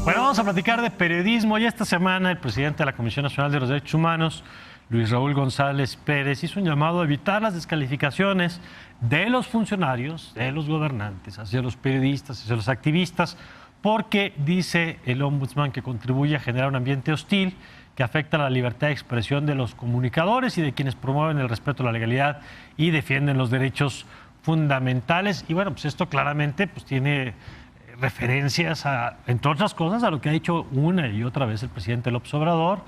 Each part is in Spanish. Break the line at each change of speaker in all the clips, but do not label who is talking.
Bueno, vamos a platicar de periodismo y esta semana el presidente de la Comisión Nacional de los Derechos Humanos, Luis Raúl González Pérez, hizo un llamado a evitar las descalificaciones de los funcionarios, de los gobernantes, hacia los periodistas, hacia los activistas, porque dice el ombudsman que contribuye a generar un ambiente hostil que afecta la libertad de expresión de los comunicadores y de quienes promueven el respeto a la legalidad y defienden los derechos fundamentales. Y bueno, pues esto claramente pues tiene referencias a, entre otras cosas, a lo que ha dicho una y otra vez el presidente López Obrador,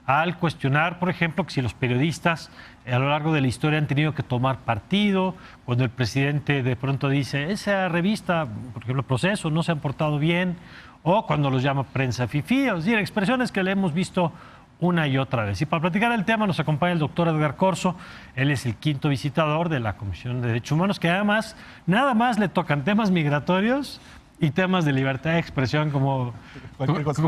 al cuestionar, por ejemplo, que si los periodistas a lo largo de la historia han tenido que tomar partido, cuando el presidente de pronto dice, esa revista, por ejemplo, Proceso, no se han portado bien, o cuando los llama prensa fifí, es decir, expresiones que le hemos visto una y otra vez. Y para platicar el tema nos acompaña el doctor Edgar Corzo. Él es el quinto visitador de la Comisión de Derechos Humanos, que además nada más le tocan temas migratorios y temas de libertad de expresión como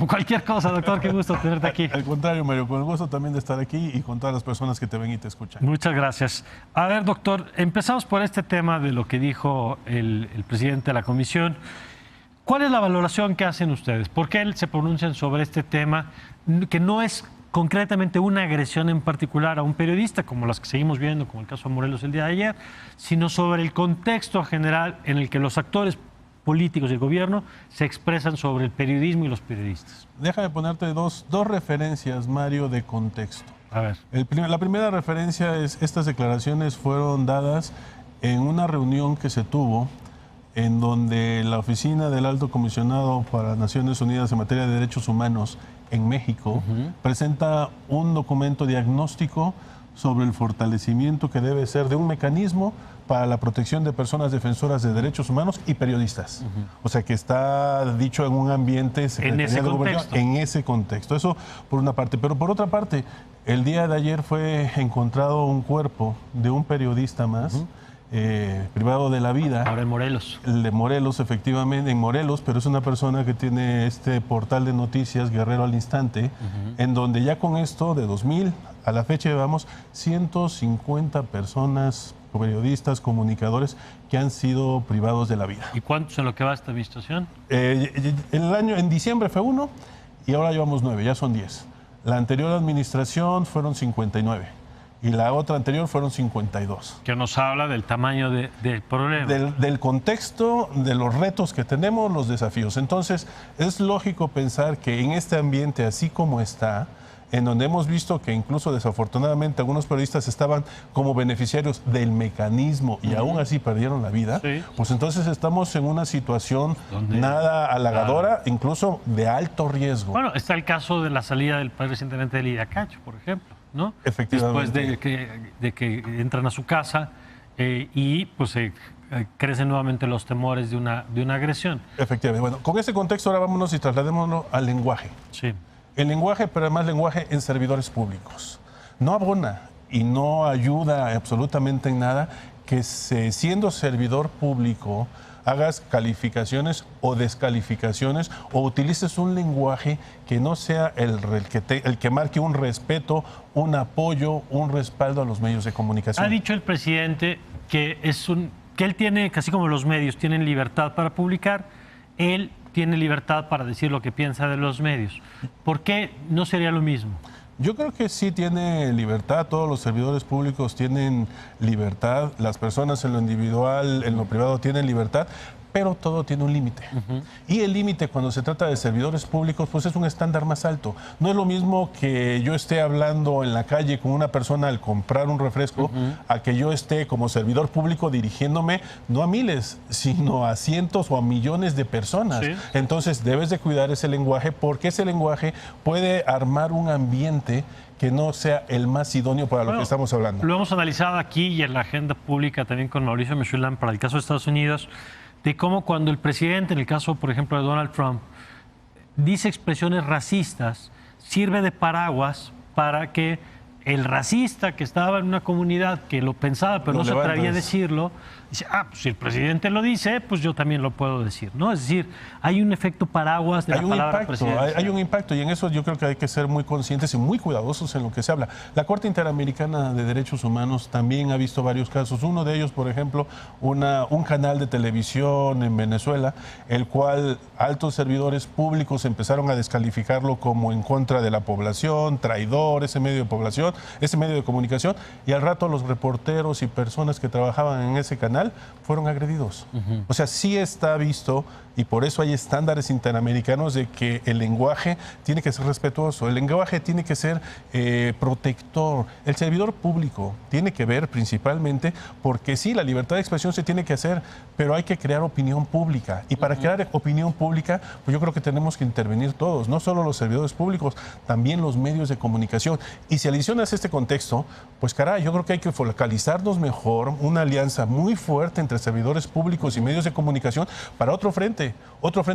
cualquier cosa, doctor. Qué gusto tenerte aquí.
Al contrario, Mario, con el gusto también de estar aquí y con todas las personas que te ven y te escuchan.
Muchas gracias. A ver, doctor, empezamos por este tema de lo que dijo el presidente de la Comisión. ¿Cuál es la valoración que hacen ustedes? ¿Por qué se pronuncian sobre este tema que no es concretamente una agresión en particular a un periodista, como las que seguimos viendo, como el caso de Morelos el día de ayer, sino sobre el contexto general en el que los actores políticos y el gobierno se expresan sobre el periodismo y los periodistas?
Déjame ponerte dos referencias, Mario, de contexto.
A ver.
La primera referencia es, estas declaraciones fueron dadas en una reunión que se tuvo en donde la Oficina del Alto Comisionado para Naciones Unidas en materia de derechos humanos en México presenta un documento diagnóstico sobre el fortalecimiento que debe ser de un mecanismo para la protección de personas defensoras de derechos humanos y periodistas. O sea, que está dicho en un ambiente
en
ese contexto. Eso por una parte. Pero por otra parte, el día de ayer fue encontrado un cuerpo de un periodista más, privado de la vida.
Ahora en Morelos.
El de Morelos, efectivamente, en Morelos, pero es una persona que tiene este portal de noticias, Guerrero al Instante, en donde ya con esto, de 2000 a la fecha, llevamos 150 personas, periodistas, comunicadores, que han sido privados de la vida.
¿Y cuántos en lo que va esta administración?
En diciembre fue 1 y ahora llevamos 9, ya son 10. La anterior administración fueron 59. Y la otra anterior fueron 52.
Que nos habla del tamaño del problema.
Del contexto, de los retos que tenemos, los desafíos. Entonces, es lógico pensar que en este ambiente, así como está, en donde hemos visto que incluso desafortunadamente algunos periodistas estaban como beneficiarios del mecanismo y aún así perdieron la vida, pues entonces estamos en una situación nada halagadora, incluso de alto riesgo.
Bueno, está el caso de la salida del padre recientemente de Lidia Cacho, por ejemplo, ¿no?
Efectivamente.
Después de que entran a su casa y pues crecen nuevamente los temores de una agresión.
Efectivamente. Bueno, con ese contexto ahora vámonos y trasladémonos al lenguaje.
Sí.
El lenguaje, pero además lenguaje en servidores públicos. No abona y no ayuda absolutamente en nada que siendo servidor público hagas calificaciones o descalificaciones o utilices un lenguaje que no sea el que marque un respeto, un apoyo, un respaldo a los medios de comunicación.
Ha dicho el presidente que él tiene, casi como los medios tienen libertad para publicar, él tiene libertad para decir lo que piensa de los medios. ¿Por qué no sería lo mismo?
Yo creo que sí tiene libertad, todos los servidores públicos tienen libertad, las personas en lo individual, en lo privado tienen libertad, pero todo tiene un límite. Y el límite cuando se trata de servidores públicos, pues es un estándar más alto. No es lo mismo que yo esté hablando en la calle con una persona al comprar un refresco, a que yo esté como servidor público dirigiéndome no a miles, sino a cientos o a millones de personas.
Sí.
Entonces debes de cuidar ese lenguaje, porque ese lenguaje puede armar un ambiente que no sea el más idóneo para lo que estamos hablando.
Lo hemos analizado aquí y en la agenda pública también con Mauricio Mechoulam para el caso de Estados Unidos, de cómo cuando el presidente, en el caso, por ejemplo, de Donald Trump, dice expresiones racistas, sirve de paraguas para que el racista que estaba en una comunidad que lo pensaba pero no se atrevía a decirlo, dice, pues si el presidente lo dice, pues yo también lo puedo decir, ¿no? Es decir, hay un efecto paraguas de la palabra presidencial.
Hay un impacto y en eso yo creo que hay que ser muy conscientes y muy cuidadosos en lo que se habla. La Corte Interamericana de Derechos Humanos también ha visto varios casos. Uno de ellos, por ejemplo, un canal de televisión en Venezuela, el cual altos servidores públicos empezaron a descalificarlo como en contra de la población, traidor, ese medio de población, ese medio de comunicación, y al rato los reporteros y personas que trabajaban en ese canal fueron agredidos. O sea, sí está visto, y por eso hay estándares interamericanos de que el lenguaje tiene que ser respetuoso, el lenguaje tiene que ser protector. El servidor público tiene que ver principalmente, porque sí, la libertad de expresión se tiene que hacer, pero hay que crear opinión pública. Y para crear opinión pública, pues yo creo que tenemos que intervenir todos, no solo los servidores públicos, también los medios de comunicación. Y si adicionas este contexto, pues caray, yo creo que hay que focalizarnos mejor, una alianza muy fuerte entre servidores públicos y medios de comunicación para otro frente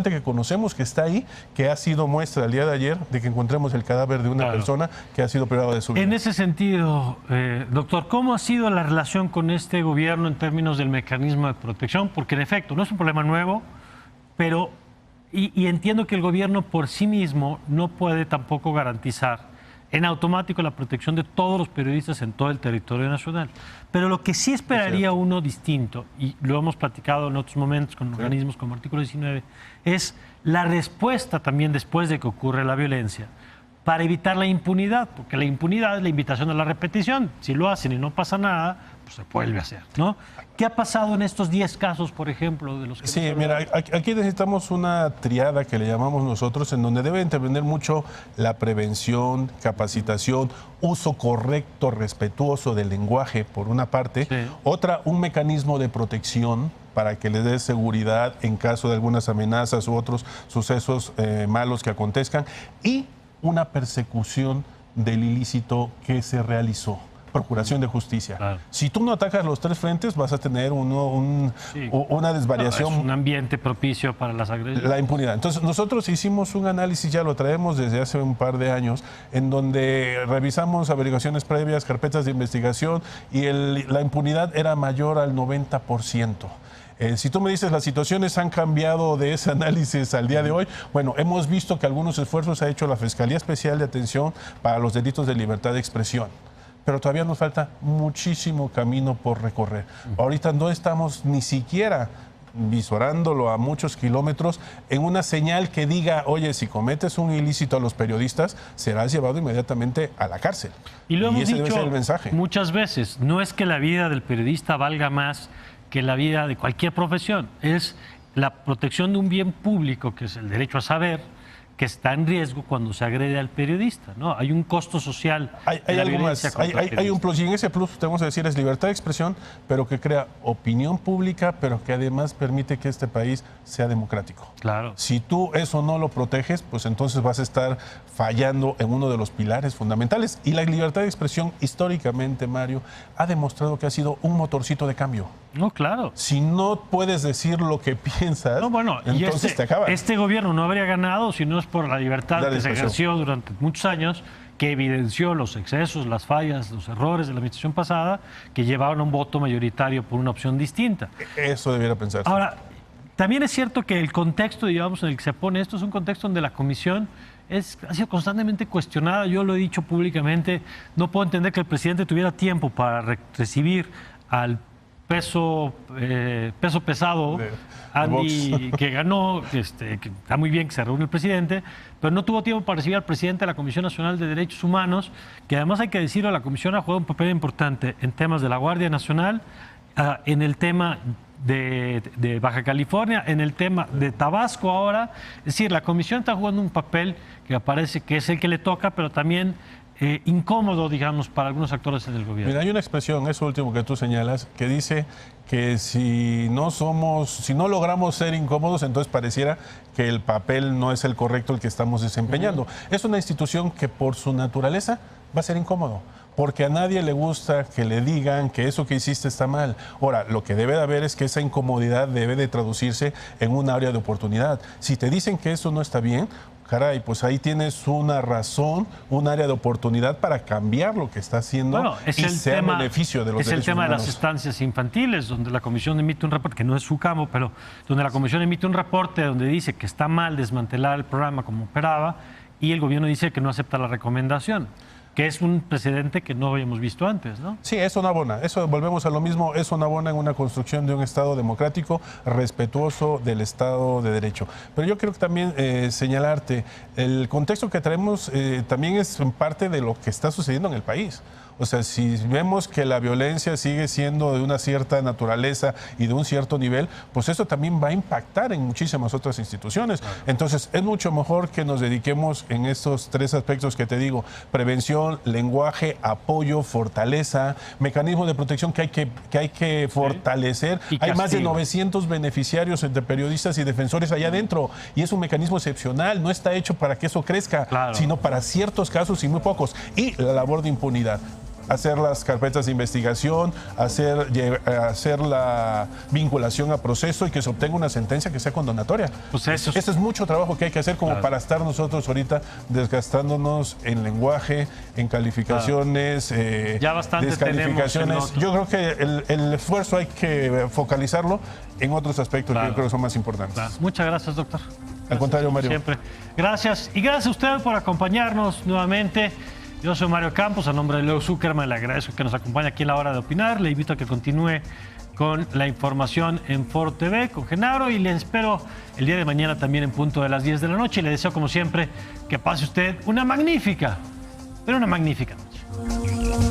que conocemos, que está ahí, que ha sido muestra el día de ayer de que encontremos el cadáver de una persona que ha sido privada de su vida.
En ese sentido, doctor, ¿cómo ha sido la relación con este gobierno en términos del mecanismo de protección? Porque en efecto, no es un problema nuevo, pero, y entiendo que el gobierno por sí mismo no puede tampoco garantizar en automático la protección de todos los periodistas en todo el territorio nacional. Pero lo que sí esperaría uno distinto, y lo hemos platicado en otros momentos con organismos como Artículo 19, es la respuesta también después de que ocurre la violencia para evitar la impunidad, porque la impunidad es la invitación a la repetición. Si lo hacen y no pasa nada, pues se vuelve a hacer, ¿no? ¿Qué ha pasado en estos 10 casos, por ejemplo, de los que...
Sí, mira, aquí necesitamos una triada que le llamamos nosotros, en donde debe intervenir mucho la prevención, capacitación, uso correcto, respetuoso del lenguaje, por una parte. Sí. Otra, un mecanismo de protección para que le dé seguridad en caso de algunas amenazas u otros sucesos malos que acontezcan. Y una persecución del ilícito que se realizó. Procuración de justicia. Claro. Si tú no atacas los tres frentes, vas a tener una desvariación.
Es un ambiente propicio para las agresiones.
La impunidad. Entonces, nosotros hicimos un análisis, ya lo traemos desde hace un par de años, en donde revisamos averiguaciones previas, carpetas de investigación, y la impunidad era mayor al 90%. Si tú me dices las situaciones han cambiado de ese análisis al día de hoy, bueno, hemos visto que algunos esfuerzos ha hecho la Fiscalía Especial de Atención para los Delitos de Libertad de Expresión, pero todavía nos falta muchísimo camino por recorrer. Ahorita no estamos ni siquiera visorándolo a muchos kilómetros en una señal que diga, oye, si cometes un ilícito a los periodistas, serás llevado inmediatamente a la cárcel.
Y lo hemos
ese
dicho
debe ser el mensaje.
Muchas veces, no es que la vida del periodista valga más que la vida de cualquier profesión, es la protección de un bien público, que es el derecho a saber, que está en riesgo cuando se agrede al periodista, ¿no? Hay un costo social.
Hay algo más, hay un plus, y en ese plus tenemos que decir es libertad de expresión, pero que crea opinión pública, pero que además permite que este país sea democrático.
Claro.
Si tú eso no lo proteges, pues entonces vas a estar fallando en uno de los pilares fundamentales. Y la libertad de expresión, históricamente, Mario, ha demostrado que ha sido un motorcito de cambio.
No, claro.
Si no puedes decir lo que piensas,
no, bueno,
entonces te acaba.
Este gobierno no habría ganado si no es por la libertad que se ejerció durante muchos años, que evidenció los excesos, las fallas, los errores de la administración pasada, que llevaron a un voto mayoritario por una opción distinta.
Eso debiera pensarse.
Ahora, también es cierto que el contexto, digamos, en el que se pone esto es un contexto donde la comisión ha sido constantemente cuestionada. Yo lo he dicho públicamente, no puedo entender que el presidente tuviera tiempo para recibir al peso pesado, Andy, que ganó, que está muy bien que se reúne el presidente, pero no tuvo tiempo para recibir al presidente de la Comisión Nacional de Derechos Humanos, que además hay que decirlo, la comisión ha jugado un papel importante en temas de la Guardia Nacional, en el tema de Baja California, en el tema de Tabasco ahora. Es decir, la comisión está jugando un papel que me parece que es el que le toca, pero también incómodo, digamos, para algunos actores del gobierno.
Mira, hay una expresión, eso último que tú señalas, que dice que si no logramos ser incómodos, entonces pareciera que el papel no es el correcto el que estamos desempeñando. Es una institución que por su naturaleza va a ser incómodo, porque a nadie le gusta que le digan que eso que hiciste está mal. Ahora, lo que debe de haber es que esa incomodidad debe de traducirse en un área de oportunidad. Si te dicen que eso no está bien, caray, pues ahí tienes una razón, un área de oportunidad para cambiar lo que está haciendo y sea beneficio de los derechos humanos.
Es el tema de las estancias infantiles, donde la Comisión emite un reporte, que no es su campo, pero donde la Comisión emite un reporte donde dice que está mal desmantelar el programa como operaba y el gobierno dice que no acepta la recomendación, que es un precedente que no habíamos visto antes, ¿no?
Sí, eso no abona. Eso, volvemos a lo mismo, eso no abona en una construcción de un Estado democrático, respetuoso del Estado de Derecho. Pero yo creo que también señalarte, el contexto que traemos también es parte de lo que está sucediendo en el país. O sea, si vemos que la violencia sigue siendo de una cierta naturaleza y de un cierto nivel, pues eso también va a impactar en muchísimas otras instituciones. Entonces, es mucho mejor que nos dediquemos en estos tres aspectos que te digo: prevención, lenguaje, apoyo, fortaleza, mecanismos de protección que hay que fortalecer. Hay más de 900 beneficiarios entre periodistas y defensores allá adentro, y es un mecanismo excepcional, no está hecho para que eso crezca, sino para ciertos casos y muy pocos. Y la labor de impunidad. Hacer las carpetas de investigación, hacer la vinculación a proceso y que se obtenga una sentencia que sea condonatoria.
Pues eso
Ese es mucho trabajo que hay que hacer como para estar nosotros ahorita desgastándonos en lenguaje, en calificaciones,
ya bastante
descalificaciones. Yo creo que el esfuerzo hay que focalizarlo en otros aspectos que yo creo que son más importantes.
Muchas gracias, doctor.
Al contrario, Mario.
Siempre. Gracias. Y gracias a usted por acompañarnos nuevamente. Yo soy Mario Campos, a nombre de Leo Zuckerman, le agradezco que nos acompañe aquí en La Hora de Opinar. Le invito a que continúe con la información en Foro TV, con Genaro, y le espero el día de mañana también en punto de las 10 de la noche. Y le deseo, como siempre, que pase usted una magnífica, pero una magnífica noche.